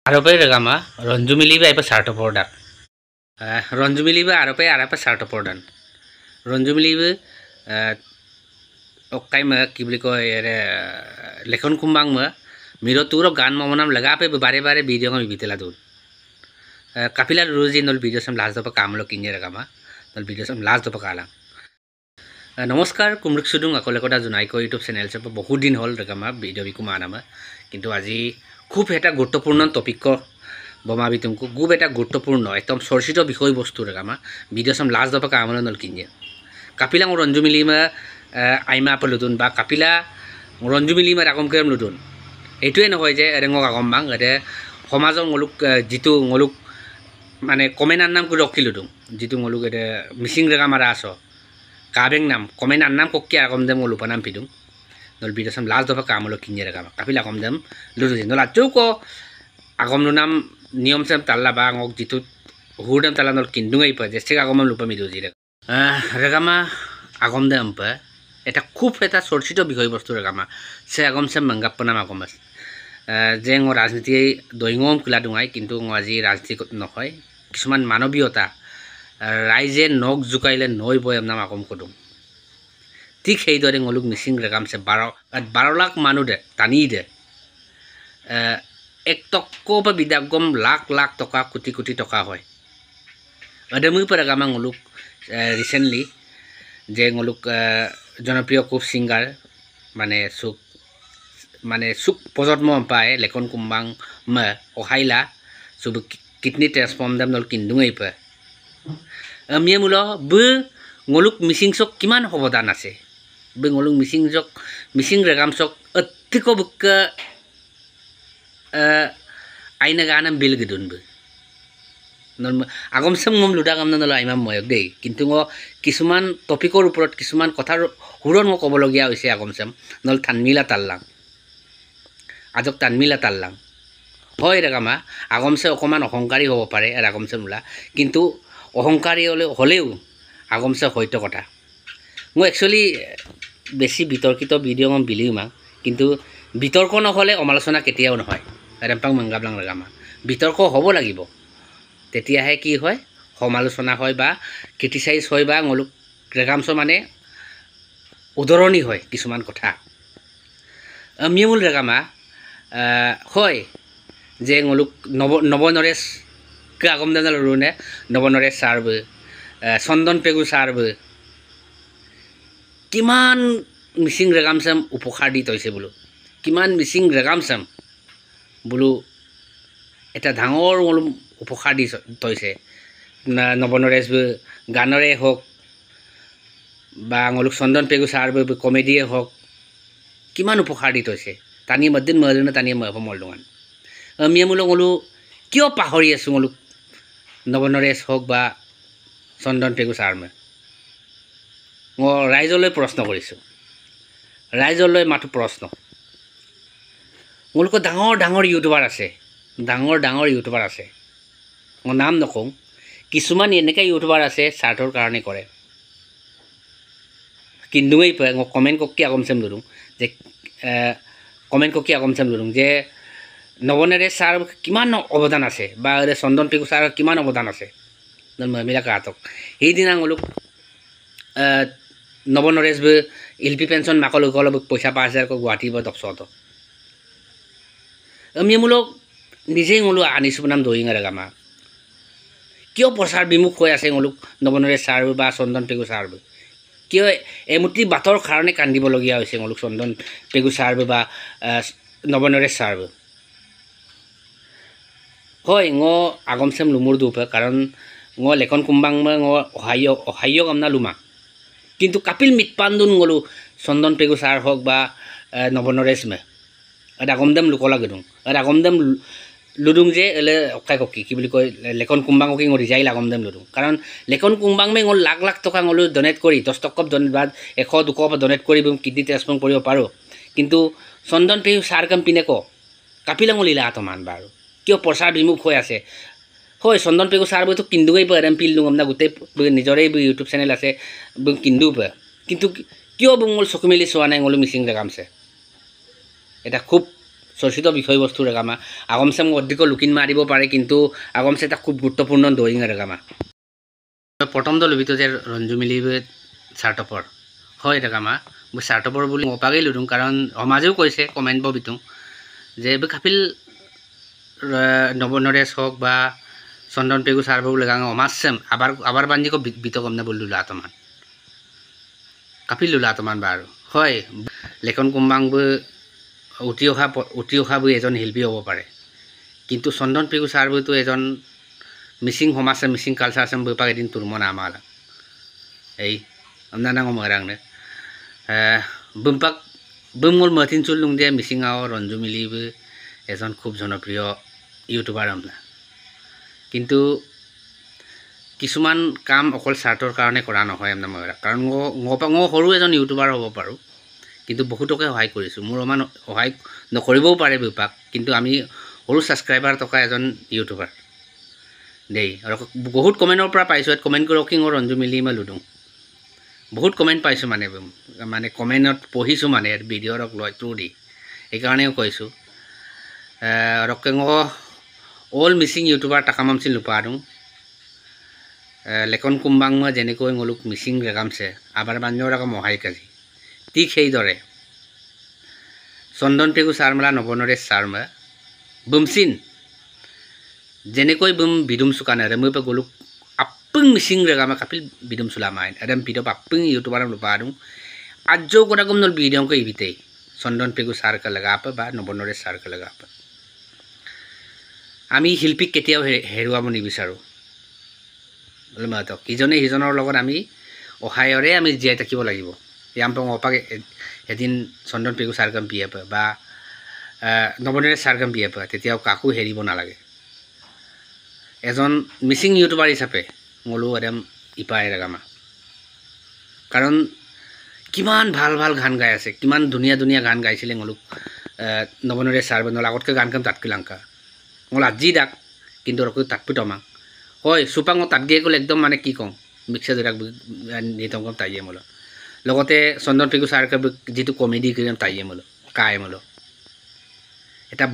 Arope regama Ronjumili by Sartoporda. Ronjumili Arope Arapa Sartopordan. Ronjumili Okaima Kiblico Lekon Kumbangma Miroturo Gan Monam Lagape Bare video on Viteladu. Kapila Rusi no video some last of a Kamlo Kingeragama, no video some last of a Kala. নমস্কাৰ কুমৰুক সুদুং আকলেকটা জুনাইকো YouTube channel সব বহুত দিন হল ৰেগামা video বিকুমানামা কিন্তু আজি খুব এটা গুৰুত্বপূৰ্ণ topic বমাবি তুমকো খুব এটা গুৰুত্বপূৰ্ণ একদম চৰ্চিত বিষয় বস্তু ৰেগামা ভিডিও সম লাষ্ট দপা কামল নল কিনে কাপিলা ৰঞ্জু মিলিমা আইমা পলুদুন বা কাপিলা ৰঞ্জু মিলিমা ৰাকম কেম লুদুন এইটোৱে নহয় যে ৰেঙক আগম বাং এতে সমাজৰ ngoluk জিতু ngoluk মানে কমেনাৰ নাম কো ৰকিলুদুন জিতু ngoluk এতে মিসিং ৰেগামাৰা আছো Kabeng nam, komen annam kokki agam dem lupa nam pidung. Nol bida sam last dopa kamolo kinjera kama. Kapila agam dem lulu nol acu ko agam lunam niom sam talla ba ngok jitu hudam talla nol kindung ay pa. Jesse agam lupa midu jira. Regama agam dem pa. Eta kup eta sorchito bihoy bostu regama. Se agam sam mangap panam agam bas. Jeng o rajniti doingom kila dungai kintu ngaji rajniti nohoy. Kisuman manobiyota. রাইজে নক জুকাইলে নই বয়ম নাম আকম কদুম ঠিক সেই দৰে ngoluk missing ৰেগামছে 12 lakh মানুহ দে টানি দে এক টক্ক বা বিদাগম লাখ লাখ টকা কোটি কোটি টকা হয় আদমি পৰগামা ngoluk ৰিসেন্টলি যে ngoluk জনপ্ৰিয় কুপ সিঙ্গাৰ মানে সুক প্ৰজন্ম পায় লেখন কুম্বাং মে অহাইলা সব কিডনি ট্রান্সফর্ম দাম নল কিন্দুঙৈ পা Mia mulo bu ngoluk missing sok kiman hobodan ase bu ngoluk missing regam sok attiko bukka aina ganam bil gidun bu non agom sam ngom ludagam nol aimam moyok dei kintu ngo kisuman topikor uporot kisuman kothar huron ngo kobologia hoise agom sam nol tanmila tallang ajok tanmila tallang hoy regama agom se okoman অহংকাৰী হ'ব পাৰে R আগম se mula কিন্তু অহংকাৰী হলেও আগমছে হয়তো কথা মই actually বেছি বিতৰ্কিত ভিডিও মই বিলিমা কিন্তু বিতৰ্ক নহলে অমালোচনা কেতিয়াও নহয় ৰেম্পাং মংগাবলাং লাগামা বিতৰ্ক হ'ব লাগিব তেতিয়াহে কি হয় সমালোচনা হয় বা ক্ৰিটিসাইজ হয় বা ngoluk ৰেগামছ মানে উদাহৰণী হয় কিছুমান কথা মিমুল ৰেগামা হয় যে ngoluk নবনৰেশ Kagam dan rune nobonore sarbe sondon pegu sarbe kiman missing regamsam upokhar di toise bulu kiman missing regamsam bulu eta dhangor ngolum upokhar di toise na nobonore ganore hok ba ngoluk sondon pegu sarbe comedy hok kiman upokhar di toise tani madin maluna tani mapamolungan miamulo ngolu kyo pahori asu ngoluk নবনৰেশ হোক বা চন্দন পেগু সাৰমে মই ৰাইজলৈ প্ৰশ্ন কৰিছো ৰাইজলৈ মাথো প্ৰশ্ন মোলক ডাঙৰ ডাঙৰ ইউটিউবাৰ আছে মই নাম নকওঁ কিছুমান এনেকা ইউটিউবাৰ আছে স্বাৰ্থৰ কাৰণে কৰে কিন্দুই কমেন্ট ককি আগমছেম লুৰুং যে কমেন্ট ককি আগমছেম লুৰুং যে নবনৰে সাৰ কিমান অবদান আছে বা চন্দন পেগু সাৰ কিমান অবদান আছে মিলা কাতক এই দিনা ngoluk নবনৰেশ বে এলপি পেনশন মাকল গলব পইচা 5000 কো গুৱাহাটী ব দপসত আমি মুলক নিজে ngolu আনিছো নাম দইঙা গামা কিয় প্ৰচাৰ বিমুখ হৈ আছে ngoluk নবনৰেশ সাৰ বা চন্দন পেগু সাৰ কিয় এমুটি বাতৰ কাৰণে কান্দিব লগিয়া হৈছে ngoluk চন্দন পেগু সাৰ বা নবনৰেশ সাৰ হয় ngo agomsem lumur dupa karon ngo lekon kumbang ma ngo ohayo gamna luma kintu kapil mitpandun ngolu sondon pegu sar hok ba nobonores me ada gomdem lukola gedung ada gomdem ludung je ele okai kokki ki bili koy lekon kumbang ki ngori jai lagomdem ludung karon lekon kumbang me ngol lakh lakh toka ngolu donate kori 10 টকা donate bad 100 200 donate kori bum kidney transplant koribo paro kintu sondon pegu sar company ko kapila ngolila atoman baru কিয় প্ৰচাৰ বিমুখ হৈ আছে হয় চন্দন পেগু সাৰ বটো কিন্দুই pay M pill দুম না গুতে নিজৰে ইউটিউব চেনেল আছে কিন্দু পে কিন্তু কিয় বঙ্গল চকুমেলি সোৱা নাই ngolu মিসিং ৰেগামছে এটা খুব চৰ্চিত বিষয়বস্তু ৰেগামা আগমছে মোক অধিক লুকিন মাৰিব পাৰে কিন্তু আগমছে এটা খুব গুৰুত্বপূৰ্ণ ড্ৰয়িং ৰেগামা প্ৰথম লুবিটো যে ৰঞ্জু মিলি চাৰ্টপৰ হয় ৰেগামা মই চাৰ্টপৰ বুলি অপাগেই লুডুং কাৰণ সমাজেও কৈছে কমেণ্ট বিতুং যে কাপিল নৱনৰেশ হওক বা চন্দন পেগু সারবু লেগাং অমাসেম আবার বাঞ্জি কো বিতকম না বললু লাতমান কাপিল লাতমান বারু হয় লেখন কুম্বাং উঠি অহা এজন শিল্পী হ'ব পাৰে কিন্তু চন্দন পেগু সারবুতো এজন মিচিং সমাজ মিচিং কালচার আছে বইপাক এদিন তুরমন আমাল এই আমনা মরাংনে বুমপাক বুমুল মথিন চুলুং দিয়ে মিচিংও রঞ্জু মিলিবো এজন খুব জনপ্রিয় ইউটিউবার আমনা কিন্তু কিছুমান কাম অকল স্বাৰ্থৰ কাৰণে কৰা নহয় আমনা মই কাৰণ মই সৰু এজন ইউটিউবাৰ হ'ব পাৰো কিন্তু বহুতকে সহায় কৰিছো মোৰ মান সহায় নকৰিবও পাৰে বিপাক কিন্তু আমি সৰু সাবস্ক্ৰাইবাৰ থকা এজন ইউটিউবাৰ দেই আৰু বহুত কমেন্টৰ পৰা পাইছো কমেন্ট কৰক কিং ৰঞ্জু মিলি মই লুডুং বহুত কমেন্ট পাইছো মানে কমেন্টত পঢ়িছো মানে ভিডিঅ'ৰ লৈ থ্ৰু দি এই কাৰণেও কৈছো ৰকেং অল মিচিং ইউটিউবাৰ টাকামামচিন লুপাডুং লেখন কুম্বাং যেনেকৈ ngoluk মিচিং ৰেগামছে আবাৰ বাঞ্জৰ ৰকম মহাই কাজি ঠিক সেই দৰে চন্দন পেগু সাৰমলা নৱনৰেশ সারমা বুমচিন যেনেকৈ বুম বিদুম সুকানে মই পে গলুক আপং মিচিং ৰেগামা কাপিল বিদুম সুলামাইন এদম ভিডিও আপং ইউটিউবাৰ লুপাডুং আজও কোটাকুম নল ভিডিও কো ইবিতে চন্দন পেগু সাৰ কা লাগাপ বা নৱনৰেশ সাৰ কা লাগাপ আমি শিল্পীক কেতিয়াও হেৰুৱাব নিবিচাৰো লমাতক ইজনে হিজনৰ লগত আমি অহায়ৰে আমি জীয়াই থাকিব লাগিব ইয়াম্পং অপাকে এদিন চন্দন পেগু সাৰগাম পিয়াপ বা নৱনৰেশ সাৰগাম পিয়াপ তেতিয়াও কাকো হেৰিব নালাগে এজন মিচিং ইউটিউবাৰ হিচাপে ngolu এদম ইপাই ৰেগামা কাৰণ কিমান ভাল ভাল গান গাই আছে কিমান ধুনীয়া ধুনীয়া গান গাইছিলে ngolu নৱনৰেশ সাৰবনৰ আগতকে গান কাম তাতকে লংকা ngol আজি ডাক কিন্তু ৰকো তাকপিটমা হয় সুপাং তাতগে গল একদম মানে কি কম মিক্সার জরাক নিতম কম তাইয়ে মলো লগতে চন্দন পেগু সার যেটো কমেডি কৰিম তাইয়ে মলো কাই মলো এটা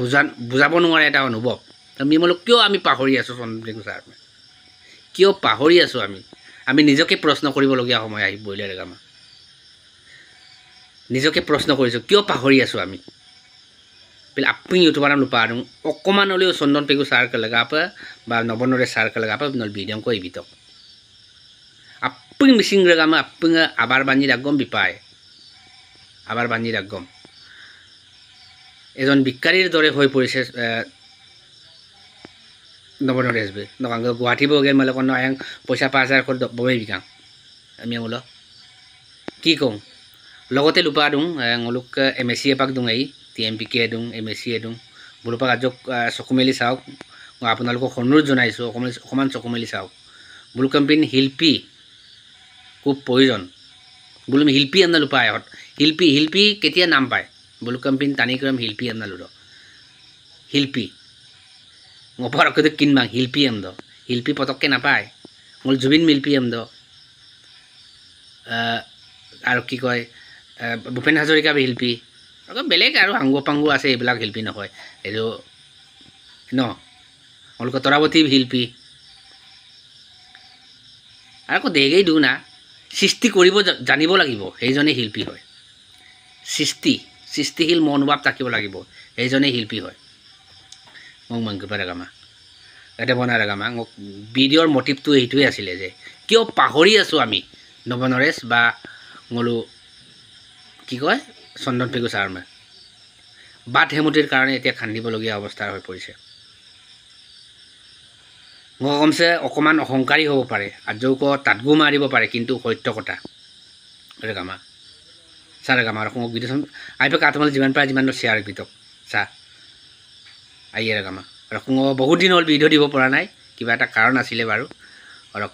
বুজাব নোৱাৰে এটা অনুভৱ আমি মলো কিয় আমি পাহৰি আছো চন্দন পেগু সাৰ কিয় পাহৰি আছো আমি নিজকে প্ৰশ্ন কৰিব লগিয়া সময় আহি বইলে ৰেগামা নিজকে প্ৰশ্ন কৰিছো কিয় পাহৰি আছো আমি बिल अपनी यूट्यूबर हम लुपारूं ओक्कोमान ओले चंदन पेगु सार का लगा पे बा नवनरेश सार का लगा पे नल वीडियो को इबितो अपनी मिसिंग रगा में अपनी आबार बांजी रगम बिपाय आबार बांजी रगम एजन बिकारीर दरे होय परिसे नवनरेश बे नगांग गुवाहाटी बगे मले कोन आयं पैसा 5000 कर बबे बिकां আমি আমলো কি কম লগতে লুপাডুং ngoluk MSC এপাক দুঙাই TMPK এডুং MSC এডুং বুলুপাক আজক চকুমেলি চাওক মই আপোনালোকক অনুৰোধ জনাইছো অকমান চকুমেলি চাওক বুলু কম্পিন শিল্পী খুব প্ৰয়োজন বুলু শিল্পী আন্না লুপায় শিল্পী কেতিয়া নাম পায় বুলু কম্পিন তানিক্ৰম শিল্পী আন্না লুৰ শিল্পী মপৰকতে কিনবা শিল্পী আমদ শিল্পী পতককে নাপায় মল জুবিন মিল্পী আমদ আৰু কি কয় ভূপেন হাজৰিকা শিল্পী বেলেগ আৰু হাংগো পাংগো আছে এইবিলাক শিল্পী নহয় এটো ন অলক তৰাৱতী শিল্পী আৰু দেগেই দু না সৃষ্টি কৰিব জানিব লাগিব এইজনে শিল্পী হয় সৃষ্টিশীল মনোভাৱ থাকিব লাগিব এইজনে শিল্পী হয় মং মংকে পাৰাগামা এটা বনা ৰাগামা ভিডিঅ'ৰ মোটিভটো এইটোৱে আছিল যে কিয় পাহৰি আছো আমি নৱনৰেশ বা ngolu কি কয় চন্দন পেগু সাৰমা বাট হেমুটিৰ কাৰণে এতিয়া খান্দিবলগীয়া অৱস্থা হৈ পৰিছে গমছে অকমান অহংকাৰী হ'ব পাৰে আজৌক তাতগু মাৰিব পাৰে কিন্তু সত্য কথা ৰেগামা সাৰগামা ৰকম ভিডিঅ'খন আইপে কাটমল যিমান পায় যিমান শেয়াৰ বিতক চা আইয়ে ৰেগামা ৰকম বহুত দিন হল ভিডিঅ' দিব পৰা নাই কিবা এটা কাৰণ আছিলে বাৰু আৰু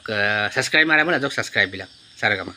সাবস্ক্ৰাইব মাৰাব ৰাজক সাবস্ক্ৰাইব বিলাক সাৰগামা